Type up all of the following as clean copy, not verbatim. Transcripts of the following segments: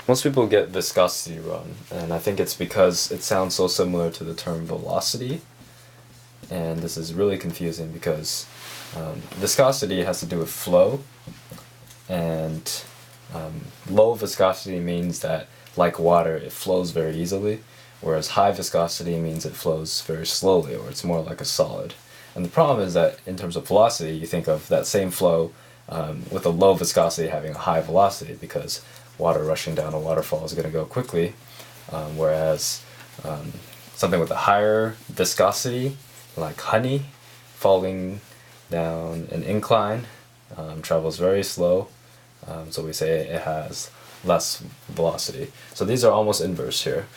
Most people get viscosity wrong, and I think it's because it sounds so similar to the term velocity, and this is really confusing because viscosity has to do with flow, and low viscosity means that, like water, it flows very easily, whereas high viscosity means it flows very slowly, or it's more like a solid. And the problem is that in terms of velocity, you think of that same flow with a low viscosity having a high velocity, because water rushing down a waterfall is going to go quickly, whereas something with a higher viscosity, like honey, falling down an incline, travels very slow, so we say it has less velocity. So these are almost inverse here.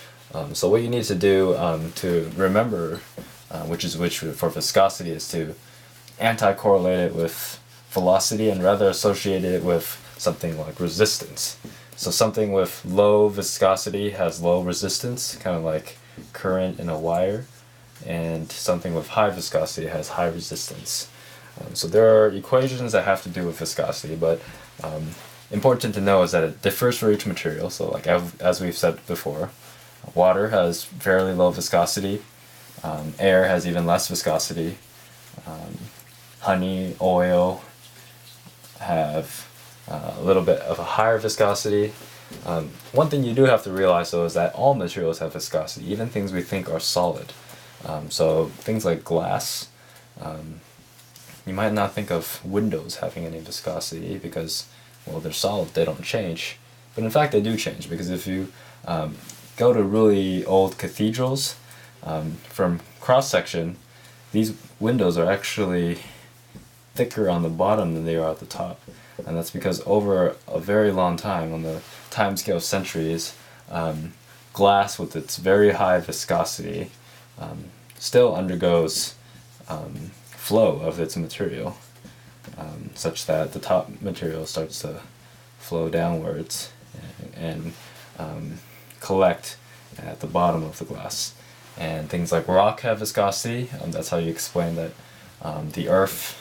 So what you need to do to remember which for viscosity is to anti-correlate it with velocity and rather associate it with something like resistance. So something with low viscosity has low resistance, kind of like current in a wire, and something with high viscosity has high resistance. So there are equations that have to do with viscosity, but important to know is that it differs for each material. So like as we've said before, water has fairly low viscosity, air has even less viscosity, honey, oil have a little bit of a higher viscosity. One thing you do have to realize though is that all materials have viscosity, even things we think are solid. So things like glass, you might not think of windows having any viscosity because, well, they're solid, they don't change. But in fact they do change, because if you go to really old cathedrals, from cross-section, these windows are actually thicker on the bottom than they are at the top. And that's because over a very long time, on the time scale of centuries, glass with its very high viscosity still undergoes flow of its material, such that the top material starts to flow downwards and collect at the bottom of the glass. And things like rock have viscosity. That's how you explain that the earth